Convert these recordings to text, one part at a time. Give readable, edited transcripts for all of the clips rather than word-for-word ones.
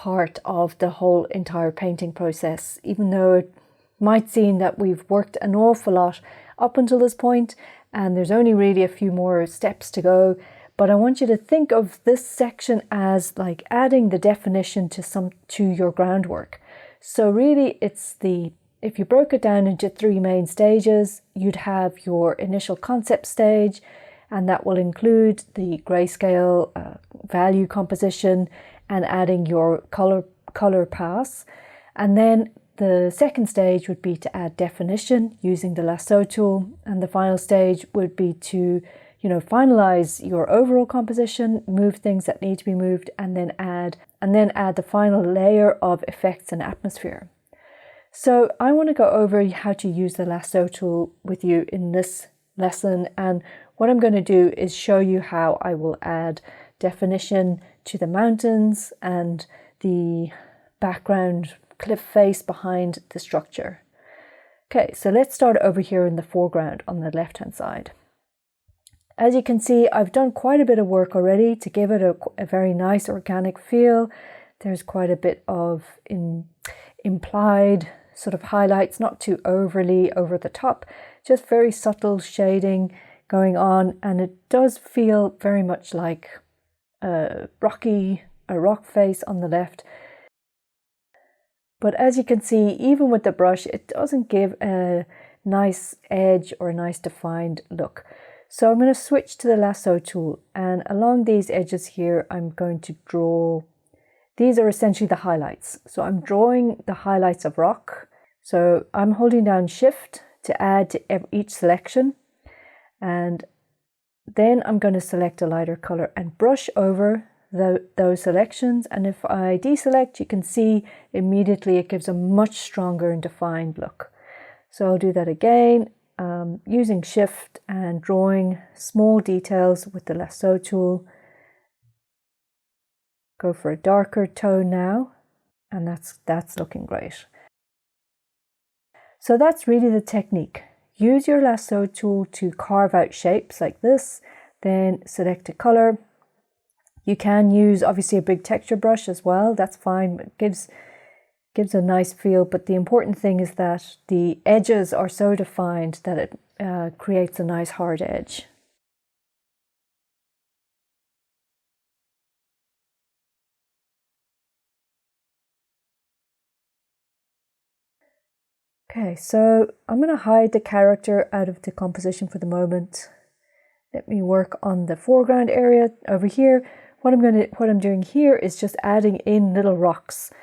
part of the whole entire painting process, even though it might seem that we've worked an awful lot up until this point and there's only really a few more steps to go. But I want you to think of this section as like adding the definition to your groundwork. So really if you broke it down into 3 main stages, you'd have your initial concept stage, and that will include the grayscale value composition and adding your color pass. And then the second stage would be to add definition using the lasso tool. And the final stage would be to, finalize your overall composition, move things that need to be moved, and then add the final layer of effects and atmosphere. So I want to go over how to use the lasso tool with you in this lesson, and what I'm going to do is show you how I will add definition to the mountains and the background cliff face behind the structure. Okay, so let's start over here in the foreground on the left hand side. As you can see, I've done quite a bit of work already to give it a very nice organic feel. There's quite a bit of implied sort of highlights, not too overly over the top, just very subtle shading going on, and it does feel very much like a rock face on the left. But as you can see, even with the brush, it doesn't give a nice edge or a nice defined look. So I'm going to switch to the lasso tool, and along these edges here, I'm going to draw. These are essentially the highlights. So I'm drawing the highlights of rock. So I'm holding down Shift to add to each selection, and then I'm going to select a lighter color and brush over those selections. And if I deselect, you can see immediately it gives a much stronger and defined look. So I'll do that again, using Shift and drawing small details with the lasso tool. Go for a darker tone now, and that's looking great. So that's really the technique. Use your lasso tool to carve out shapes like this, then select a color. You can use obviously a big texture brush as well, that's fine, it gives a nice feel, but the important thing is that the edges are so defined that it creates a nice hard edge. Okay, so I'm going to hide the character out of the composition for the moment. Let me work on the foreground area over here. What I'm doing here is just adding in little rocks.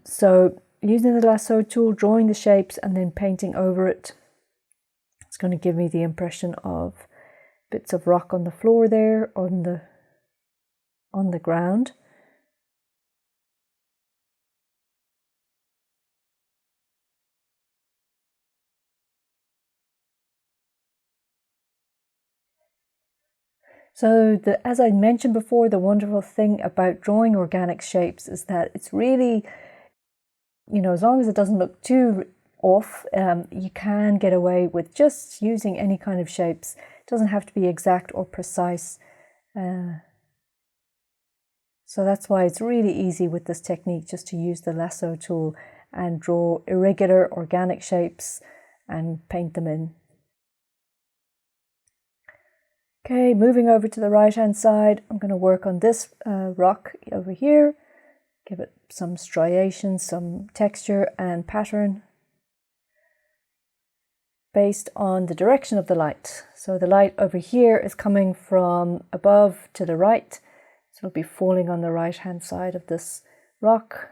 So using the lasso tool, drawing the shapes and then painting over it. It's going to give me the impression of bits of rock on the floor there, on the ground. So as I mentioned before, the wonderful thing about drawing organic shapes is that it's really, as long as it doesn't look too off, you can get away with just using any kind of shapes. It doesn't have to be exact or precise. So that's why it's really easy with this technique just to use the lasso tool and draw irregular organic shapes and paint them in. Okay, moving over to the right hand side, I'm going to work on this rock over here, give it some striation, some texture and pattern based on the direction of the light. So the light over here is coming from above to the right, so it'll be falling on the right hand side of this rock.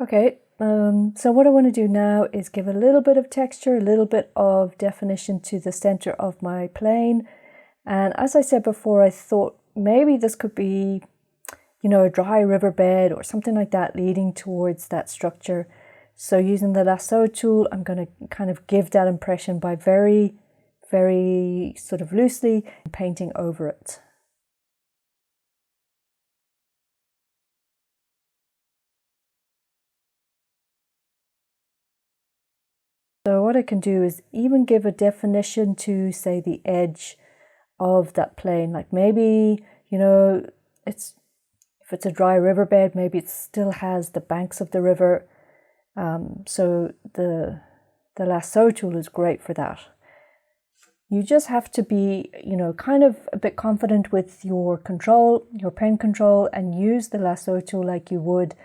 Okay, so what I want to do now is give a little bit of texture, a little bit of definition to the center of my plane. And as I said before, I thought maybe this could be, a dry riverbed or something like that leading towards that structure. So using the lasso tool, I'm going to kind of give that impression by very, very sort of loosely painting over it. So what I can do is even give a definition to, say, the edge of that plane. Like maybe, if it's a dry riverbed, maybe it still has the banks of the river. So the lasso tool is great for that. You just have to be, kind of a bit confident with your control, your pen control, and use the lasso tool like you would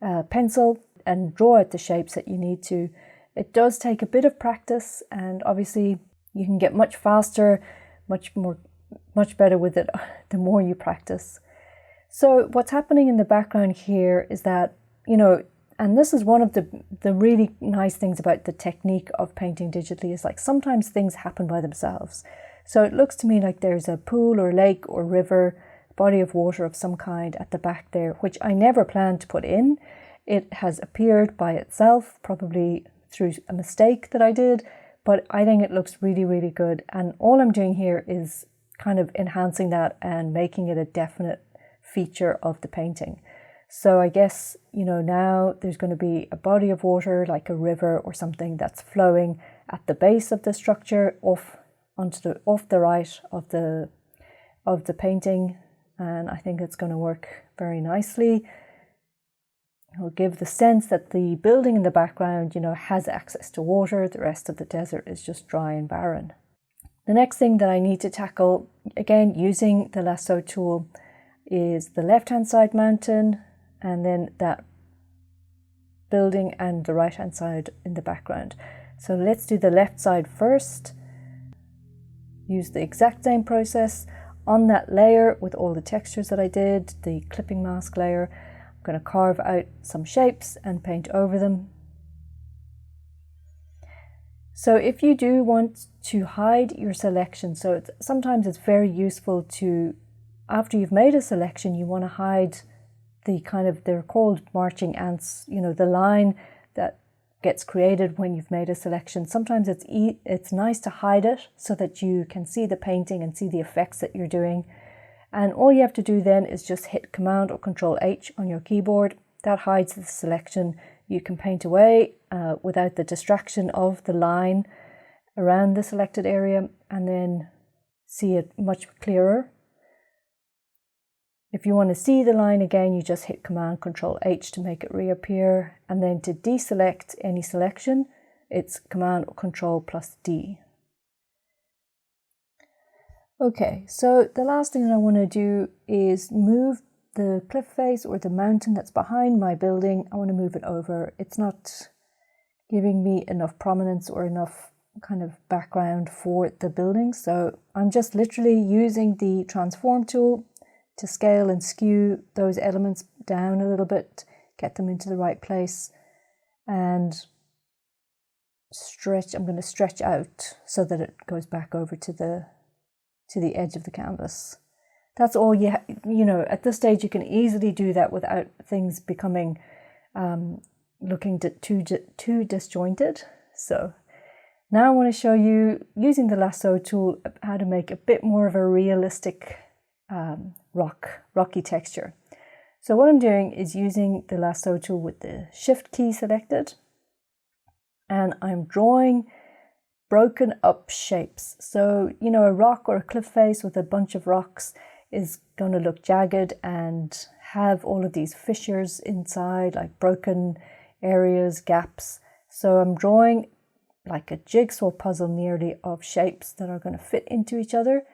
a pencil and draw out the shapes that you need to. It does take a bit of practice, and obviously you can get much faster, much better with it the more you practice. So what's happening in the background here is that, and this is one of the really nice things about the technique of painting digitally, is like sometimes things happen by themselves. So it looks to me like there's a pool or lake or river, body of water of some kind at the back there, which I never planned to put in. It has appeared by itself, probably through a mistake that I did, but I think it looks really, really good. And all I'm doing here is kind of enhancing that and making it a definite feature of the painting. So I guess, now there's going to be a body of water like a river or something that's flowing at the base of the structure off the right of the painting, and I think it's going to work very nicely. It'll give the sense that the building in the background, has access to water. The rest of the desert is just dry and barren. The next thing that I need to tackle, again using the lasso tool, is the left-hand side mountain, and then that building and the right-hand side in the background. So let's do the left side first. Use the exact same process on that layer with all the textures that I did, the clipping mask layer. I'm going to carve out some shapes and paint over them. So if you do want to hide your selection, so sometimes it's very useful to, after you've made a selection, you want to hide they're called marching ants, the line that gets created when you've made a selection. Sometimes it's nice to hide it so that you can see the painting and see the effects that you're doing. And all you have to do then is just hit Command or Control H on your keyboard. That hides the selection. You can paint away without the distraction of the line around the selected area, and then see it much clearer. If you want to see the line again, you just hit Command Control H to make it reappear, and then to deselect any selection, it's Command or Control plus D. Okay, so the last thing that I want to do is move the cliff face or the mountain that's behind my building. I want to move it over. It's not giving me enough prominence or enough kind of background for the building, so I'm just literally using the transform tool to scale and skew those elements down a little bit, get them into the right place, and stretch. I'm going to stretch out so that it goes back over to the edge of the canvas. That's all at this stage you can easily do that without things becoming looking too disjointed. So now I want to show you, using the lasso tool, how to make a bit more of a realistic rocky texture. So what I'm doing is using the lasso tool with the Shift key selected, and I'm drawing broken up shapes. So, a rock or a cliff face with a bunch of rocks is going to look jagged and have all of these fissures inside, like broken areas, gaps. So I'm drawing like a jigsaw puzzle nearly of shapes that are going to fit into each other.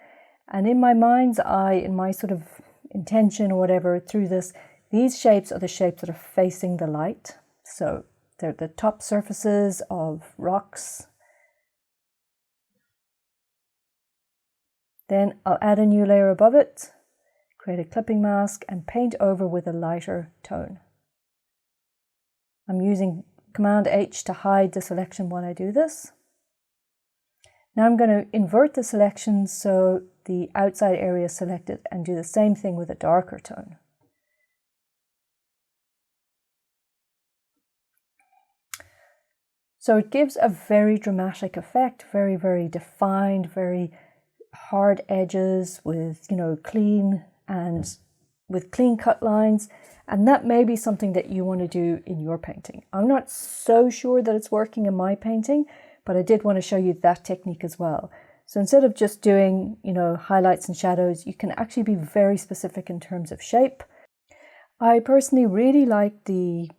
And in my mind's eye, in my sort of intention or whatever through this, these shapes are the shapes that are facing the light. So they're the top surfaces of rocks. Then I'll add a new layer above it, create a clipping mask, and paint over with a lighter tone. I'm using Command H to hide the selection while I do this. Now I'm going to invert the selection so the outside area is selected, and do the same thing with a darker tone. So it gives a very dramatic effect, very, very defined, very hard edges with, clean cut lines. And that may be something that you want to do in your painting. I'm not so sure that it's working in my painting, but I did want to show you that technique as well. So instead of just doing, highlights and shadows, you can actually be very specific in terms of shape. I personally really like the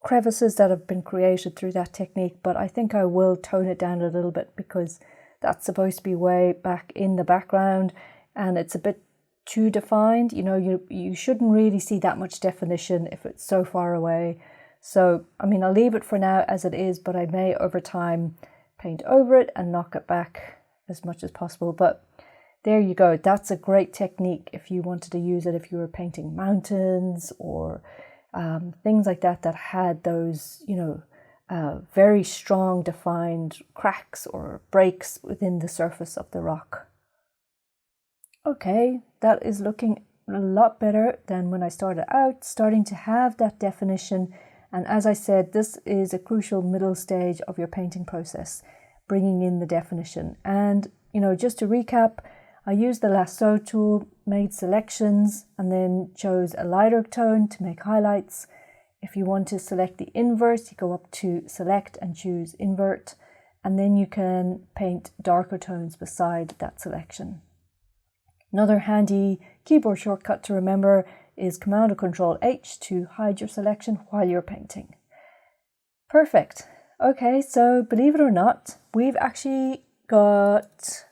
crevices that have been created through that technique, but I think I will tone it down a little bit because that's supposed to be way back in the background and it's a bit too defined. You shouldn't really see that much definition if it's so far away. So, I'll leave it for now as it is, but I may over time paint over it and knock it back as much as possible. But there you go. That's a great technique if you wanted to use it if you were painting mountains or things like that had those, very strong defined cracks or breaks within the surface of the rock. Okay, that is looking a lot better than when I started out, starting to have that definition. And as I said, this is a crucial middle stage of your painting process, bringing in the definition. And, just to recap, I used the lasso tool, made selections, and then chose a lighter tone to make highlights. If you want to select the inverse, you go up to select and choose invert, and then you can paint darker tones beside that selection. Another handy keyboard shortcut to remember is Command or Control H to hide your selection while you're painting. Perfect. Okay, so believe it or not, we've actually got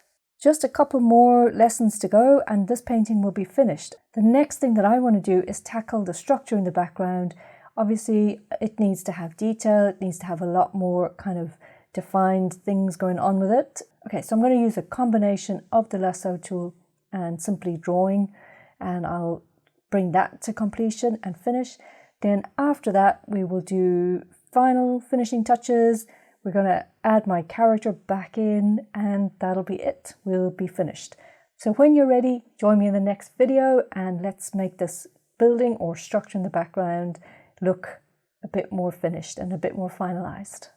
just a couple more lessons to go and this painting will be finished. The next thing that I want to do is tackle the structure in the background. Obviously, it needs to have detail, it needs to have a lot more kind of defined things going on with it. Okay, so I'm going to use a combination of the lasso tool and simply drawing, and I'll bring that to completion and finish. Then after that, we will do final finishing touches. We're going to add my character back in and that'll be it. We'll be finished. So when you're ready, join me in the next video and let's make this building or structure in the background look a bit more finished and a bit more finalized.